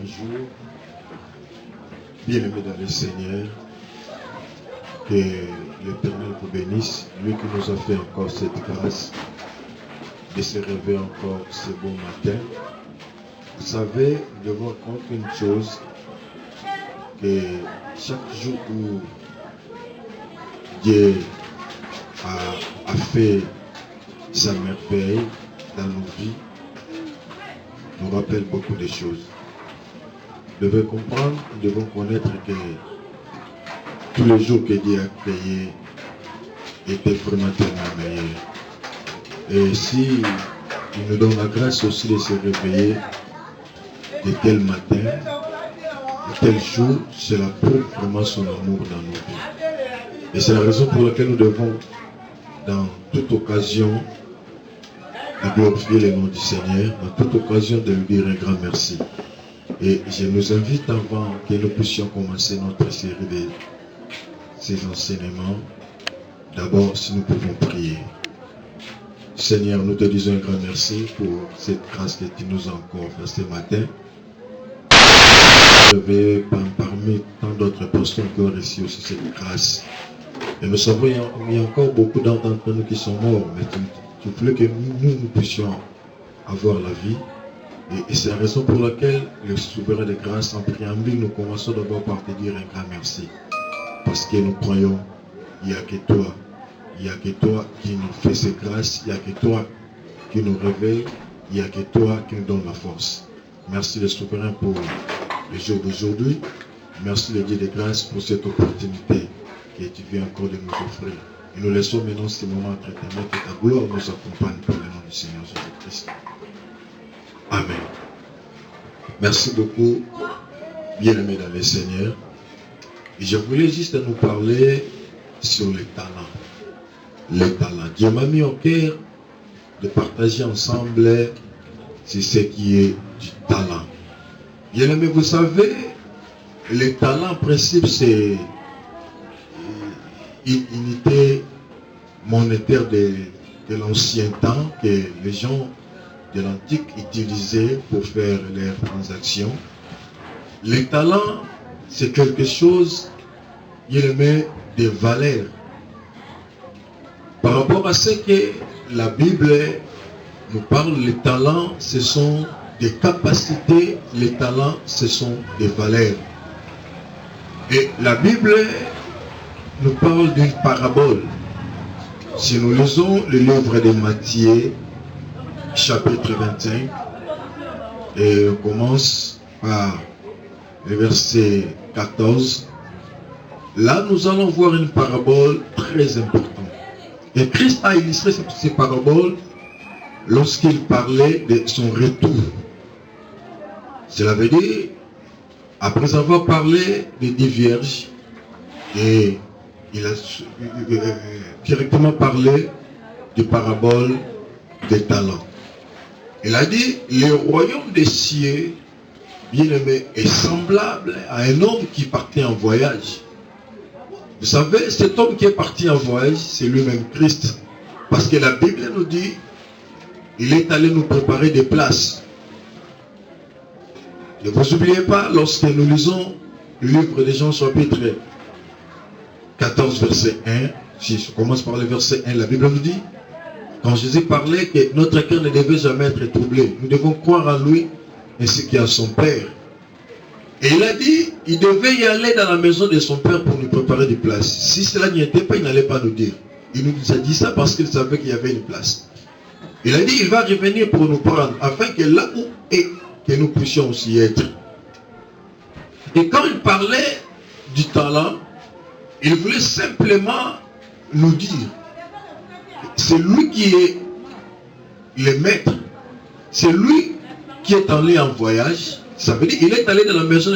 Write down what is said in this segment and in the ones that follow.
Bonjour, bien-aimés dans le Seigneur, que l'Éternel vous bénisse, lui qui nous a fait encore cette grâce de se réveiller encore ce bon matin. Vous savez, nous devons compter une chose, que chaque jour où Dieu a fait sa merveille dans nos vies, nous rappelle beaucoup de choses. Nous devons comprendre, nous devons connaître que tous les jours que Dieu a créés étaient vraiment tellement meilleurs. Et si il nous donne la grâce aussi de se réveiller de tel matin, de tel jour, cela prouve vraiment son amour dans nos vies. Et c'est la raison pour laquelle nous devons, dans toute occasion, de glorifier le nom du Seigneur, dans toute occasion de lui dire un grand merci. Et je nous invite, avant que nous puissions commencer notre série de ces enseignements, d'abord si nous pouvons prier. Seigneur, nous te disons un grand merci pour cette grâce que tu nous as encore fait ce matin. Je vais parmi tant d'autres personnes qui ont reçu aussi cette grâce. Et nous savons qu'il y a encore beaucoup d'entre nous qui sont morts, mais tu voulais que nous puissions avoir la vie. Et c'est la raison pour laquelle le souverain de grâce, en préambule, nous commençons d'abord par te dire un grand merci. Parce que nous croyons, il n'y a que toi. Il n'y a que toi qui nous fais ces grâces. Il n'y a que toi qui nous réveille. Il n'y a que toi qui nous donne la force. Merci le souverain pour le jour d'aujourd'hui. Merci le Dieu de grâce pour cette opportunité que tu viens encore de nous offrir. Et nous laissons maintenant ce moment entre tes mains, que ta gloire nous accompagne pour le nom du Seigneur Jésus-Christ. Amen. Merci beaucoup, bien-aimés dans le Seigneur. Et je voulais juste nous parler sur les talents. Les talents. Dieu m'a mis au cœur de partager ensemble c'est ce qui est du talent. Bien-aimés, vous savez, les talents, en principe, c'est une unité monétaire de l'ancien temps que les gens de l'antique utilisaient pour faire leurs transactions. Les talents, c'est quelque chose, il met des valeurs. Par rapport à ce que la Bible nous parle, les talents, ce sont des capacités, les talents, ce sont des valeurs. Et la Bible nous parle d'une parabole. Si nous lisons le livre de Matthieu, chapitre 25, et on commence par le verset 14, là nous allons voir une parabole très importante. Et Christ a illustré ces paraboles lorsqu'il parlait de son retour. Cela veut dire, après avoir parlé des 10 vierges, et il a directement parlé du parabole des talents. Il a dit, le royaume des cieux, bien-aimé, est semblable à un homme qui partait en voyage. Vous savez, cet homme qui est parti en voyage, c'est lui-même Christ. Parce que la Bible nous dit, il est allé nous préparer des places. Ne vous oubliez pas, lorsque nous lisons le livre de Jean chapitre 14, verset 1, si je commence par le verset 1, la Bible nous dit, quand Jésus parlait que notre cœur ne devait jamais être troublé, nous devons croire en lui ainsi qu'à son Père. Et il a dit, il devait y aller dans la maison de son Père pour nous préparer des places. Si cela n'y était pas, il n'allait pas nous dire. Il nous a dit ça parce qu'il savait qu'il y avait une place. Il a dit, il va revenir pour nous prendre, afin que là où est, que nous puissions aussi être. Et quand il parlait du talent, il voulait simplement nous dire, c'est lui qui est le maître, c'est lui qui est allé en voyage. Ça veut dire qu'il est allé dans la maison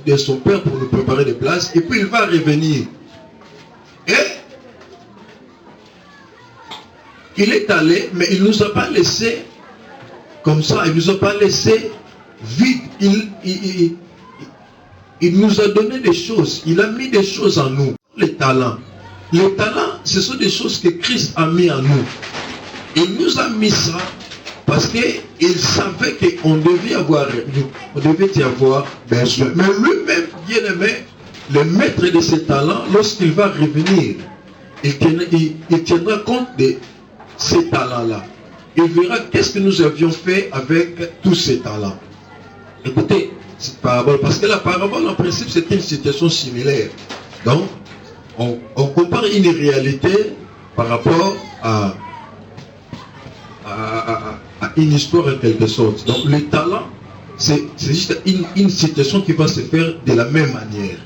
de son père pour nous préparer des places, et puis il va revenir. Et il est allé, mais il ne nous a pas laissé comme ça, il ne nous a pas laissé vide. Il nous a donné des choses, il a mis des choses en nous. Les talents, ce sont des choses que Christ a mis en nous. Il nous a mis ça Parce qu'il savait qu'on devait y avoir besoin. Mais lui-même, bien aimé, le maître de ses talents, lorsqu'il va revenir, il tiendra compte de ces talents-là. Il verra qu'est-ce que nous avions fait avec tous ces talents. Écoutez, cette parabole, parce que la parabole, en principe, c'est une situation similaire. Donc, on compare une réalité par rapport à une histoire en quelque sorte. Donc, les talents, c'est juste une situation qui va se faire de la même manière.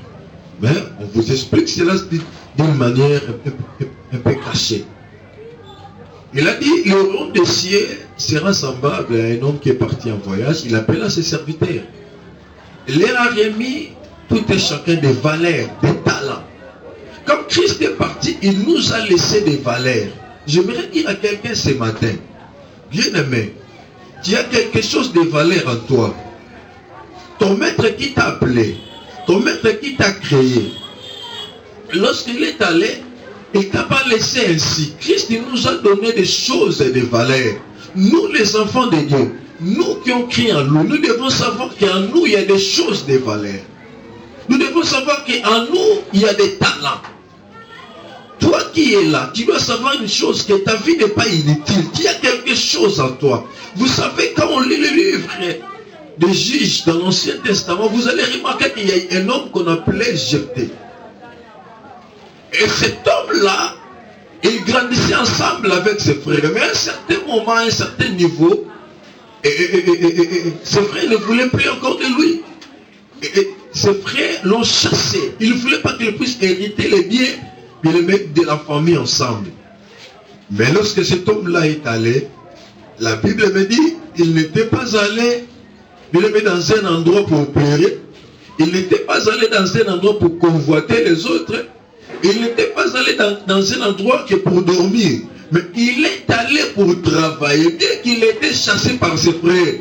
Mais on vous explique cela d'une manière un peu cachée. Il a dit, le royaume des cieux sera semblable à un homme qui est parti en voyage. Il appela ses serviteurs. Il leur a remis tout et chacun des valeurs, des talents. Comme Christ est parti, il nous a laissé des valeurs. J'aimerais dire à quelqu'un ce matin, bien-aimé, tu as quelque chose de valeur en toi. Ton maître qui t'a appelé, ton maître qui t'a créé, lorsqu'il est allé, il ne t'a pas laissé ainsi. Christ nous a donné des choses et des valeurs. Nous, les enfants de Dieu, nous qui avons crié en nous, nous devons savoir qu'en nous, il y a des choses, des valeurs. Nous devons savoir qu'en nous, il y a des talents. Toi qui es là, tu dois savoir une chose, que ta vie n'est pas inutile. Il y a quelque chose en toi. Vous savez, quand on lit le livre des Juges dans l'Ancien Testament, vous allez remarquer qu'il y a un homme qu'on appelait Jephthé. Et cet homme-là, il grandissait ensemble avec ses frères. Mais à un certain moment, à un certain niveau, ses frères ne voulaient plus encore de lui. Ses frères l'ont chassé. Ils ne voulaient pas qu'il puisse hériter les biens et les mettre de la famille ensemble. Mais lorsque cet homme-là est allé, la Bible me dit, il n'était pas allé, il le met dans un endroit pour pleurer. Il n'était pas allé dans un endroit pour convoiter les autres. Il n'était pas allé dans un endroit que pour dormir. Mais il est allé pour travailler, bien qu'il était chassé par ses frères.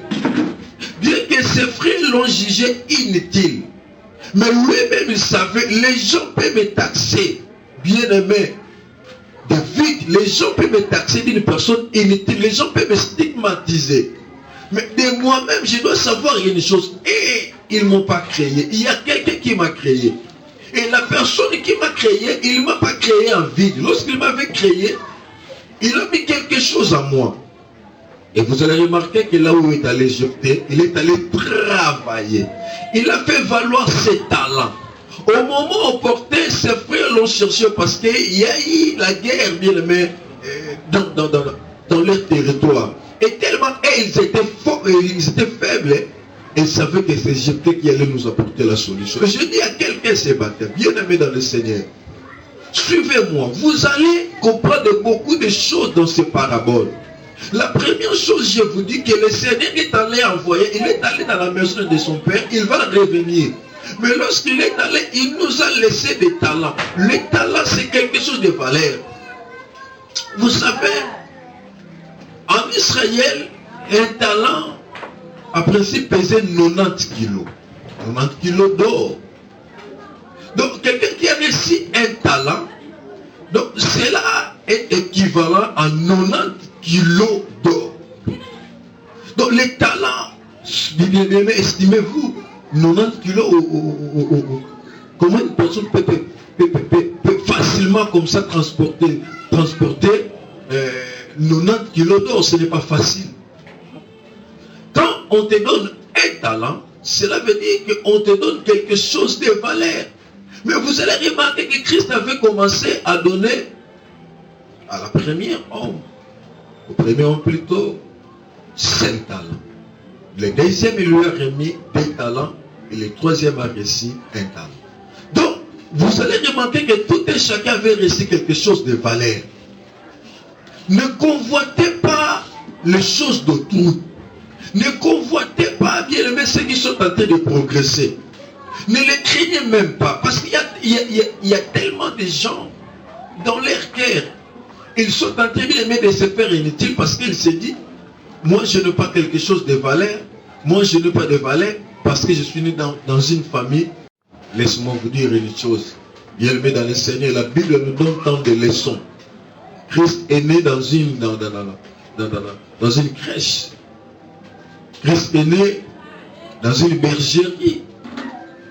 Bien que ses frères l'ont jugé inutile. Mais lui-même, il savait, les gens peuvent me taxer, bien-aimé, de vide. Les gens peuvent me taxer d'une personne inutile. Les gens peuvent me stigmatiser. Mais de moi-même, je dois savoir une chose. Et ils ne m'ont pas créé. Il y a quelqu'un qui m'a créé. Et la personne qui m'a créé, il ne m'a pas créé en vide. Lorsqu'il m'avait créé, il a mis quelque chose en moi. Et vous allez remarquer que là où il est allé Jephthé, il est allé travailler. Il a fait valoir ses talents. Au moment opportun, ses frères l'ont cherché parce qu'il y a eu la guerre, bien aimé, dans leur territoire. Et tellement ils étaient faibles, ils savaient que c'est Jephthé qui allait nous apporter la solution. Et je dis à quelqu'un ce matin, bien aimé dans le Seigneur, suivez-moi, vous allez comprendre beaucoup de choses dans ces paraboles. La première chose, je vous dis que le Seigneur est allé envoyer, il est allé dans la maison de son Père, il va revenir. Mais lorsqu'il est allé, il nous a laissé des talents. Les talents, c'est quelque chose de valeur. Vous savez, en Israël, un talent, en principe, pesait 90 kilos. 90 kilos d'or. Donc, quelqu'un qui a reçu un talent, donc cela est équivalent à 90 kilos d'or. Donc, les talents, estimez-vous, 90 kilos, comment une personne peut facilement comme ça transporter 90 kilos d'or, ce n'est pas facile. Quand on te donne un talent, cela veut dire qu'on te donne quelque chose de valeur. Mais vous allez remarquer que Christ avait commencé à donner à la première homme, au premier homme plutôt, 5 talents. Le deuxième, il lui a remis 2 talents et le troisième a reçu 1 talent. Donc, vous allez remarquer que tout et chacun avait reçu quelque chose de valeur. Ne convoitez pas les choses d'autrui. Ne convoitez pas, bien aimés, ceux qui sont en train de progresser. Ne les craignez même pas. Parce qu'il y a tellement de gens dans leur cœur. Ils sont en train de se faire inutile parce qu'ils se disent, moi je n'ai pas quelque chose de valeur. Moi je n'ai pas de valeur parce que je suis né dans une famille. Laisse-moi vous dire une chose. Bien aimé dans le Seigneur, la Bible nous donne tant de leçons. Christ est né dans dans une crèche. Christ est né dans une bergerie.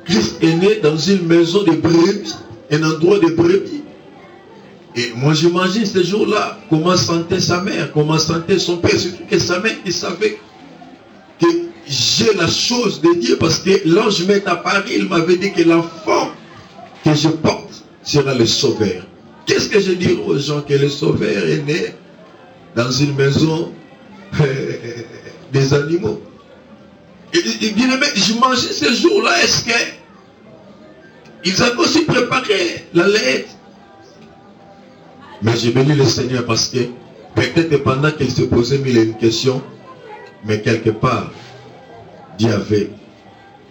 Christ est né dans une maison de brebis, un endroit de brebis. Et moi j'imagine ce jour-là, comment sentait sa mère, comment sentait son père, surtout que sa mère qui savait que j'ai la chose de Dieu, parce que l'ange m'est apparu, il m'avait dit que l'enfant que je porte sera le sauveur. Qu'est-ce que je dis aux gens? Que le sauveur est né dans une maison des animaux. Et bien aimé, j'imagine ce jour-là, est-ce que ils avaient aussi préparé la lettre? Mais j'ai béni le Seigneur parce que peut-être pendant qu'il se posait mille et une questions, mais quelque part, Dieu avait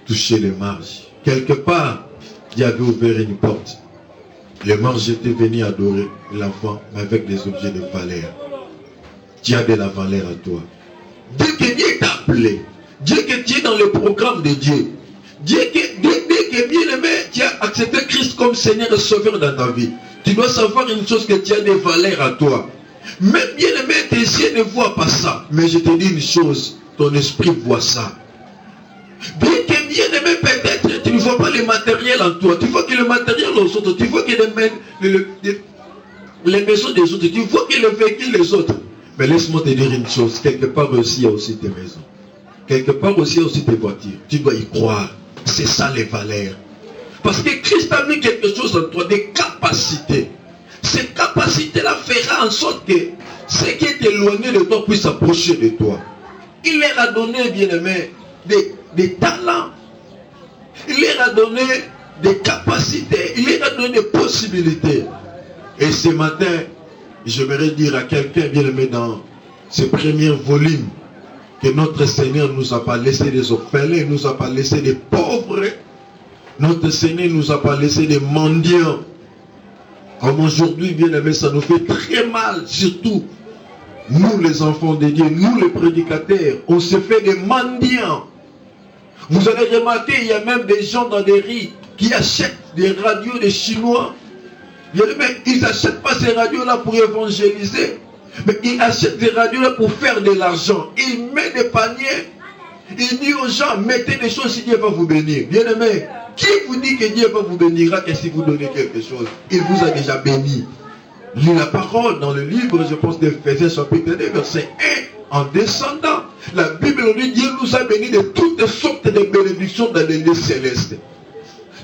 touché les marges. Quelque part, Dieu avait ouvert une porte. Les marges étaient venus adorer l'enfant, mais avec des objets de valeur. Tu as de la valeur à toi. Dès que Dieu t'a appelé, Dieu que tu es dans le programme de Dieu, Dès que bien aimé, tu as accepté Christ comme Seigneur et Sauveur dans ta vie, tu dois savoir une chose, que tu as des valeurs à toi. Même bien aimé, tes yeux ne voient pas ça. Mais je te dis une chose, ton esprit voit ça. Bien que bien aimé, peut-être tu ne vois pas le matériel en toi. Tu vois que le matériel aux autres, tu vois que les maisons des autres, tu vois que le véhicule des autres. Mais laisse-moi te dire une chose, quelque part aussi il y a aussi tes maisons. Quelque part aussi il y a aussi tes voitures. Tu dois y croire. C'est ça les valeurs. Parce que Christ a mis quelque chose en toi, des capacités. Ces capacités-là fera en sorte que ce qui est éloigné de toi puisse s'approcher de toi. Il leur a donné, bien aimé, des talents. Il leur a donné des capacités. Il leur a donné des possibilités. Et ce matin, j'aimerais dire à quelqu'un, bien aimé, dans ce premier volume, que notre Seigneur ne nous a pas laissé des orphelins, il ne nous a pas laissé des pauvres. Notre Seigneur ne nous a pas laissé des mendiants. Comme aujourd'hui, bien aimé, ça nous fait très mal, surtout nous les enfants de Dieu, nous les prédicateurs, on se fait des mendiants. Vous allez remarquer, il y a même des gens dans des rues qui achètent des radios des Chinois. Bien aimé, ils n'achètent pas ces radios-là pour évangéliser. Mais il achète des radios pour faire de l'argent. Il met des paniers. Il dit aux gens, mettez des choses si Dieu va vous bénir. Bien aimé, qui vous dit que Dieu va vous bénir que si vous donnez quelque chose? Il vous a déjà béni. Lis la parole dans le livre, je pense, d'Éphésiens chapitre 2, verset 1. En descendant, la Bible nous dit, Dieu nous a bénis de toutes sortes de bénédictions dans les lieux célestes.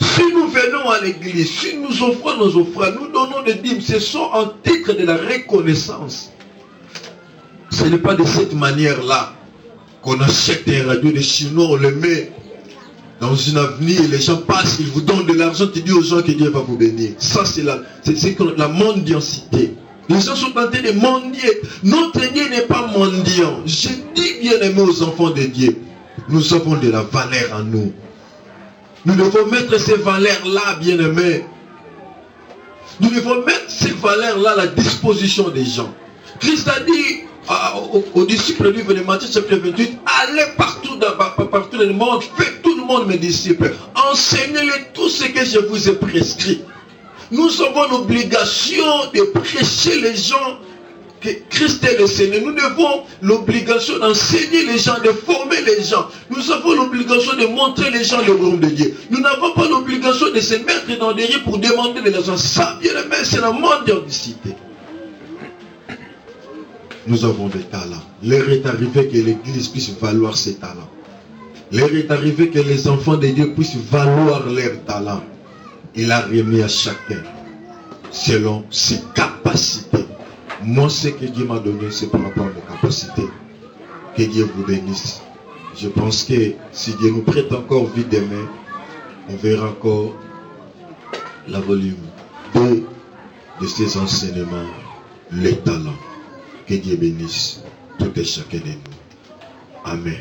Si nous venons à l'église, si nous offrons nos offrandes, nous donnons des dîmes, ce sont en titre de la reconnaissance. Ce n'est pas de cette manière-là qu'on achète des radios des Chinois, on les met dans une avenue et les gens passent, ils vous donnent de l'argent, tu dis aux gens que Dieu va vous bénir. Ça, c'est la mendiancité. Les gens sont en train de mendier. Notre Dieu n'est pas mendiant. Je dis bien aimé aux enfants de Dieu, nous avons de la valeur en nous. Nous devons mettre ces valeurs-là, bien aimés. Nous devons mettre ces valeurs-là à la disposition des gens. Christ a dit aux disciples du livre de Matthieu chapitre 28, allez partout dans le monde, faites tout le monde mes disciples, enseignez-les tout ce que je vous ai prescrit. Nous avons l'obligation de prêcher les gens que Christ est le Seigneur. Nous avons l'obligation d'enseigner les gens, de former les gens. Nous avons l'obligation de montrer les gens le royaume de Dieu. Nous n'avons pas l'obligation de se mettre dans des rues pour demander de l'argent. Ça, bien aimé, c'est la mendicité. Nous avons des talents. L'heure est arrivée que l'Église puisse valoir ses talents. L'heure est arrivée que les enfants de Dieu puissent valoir leurs talents. Il a remis à chacun selon ses capacités. Moi, ce que Dieu m'a donné, c'est par rapport à mes capacités. Que Dieu vous bénisse. Je pense que si Dieu nous prête encore vie demain, on verra encore la volume 2 de ces enseignements, les talents. Que Dieu bénisse tout et chacun de nous. Amen.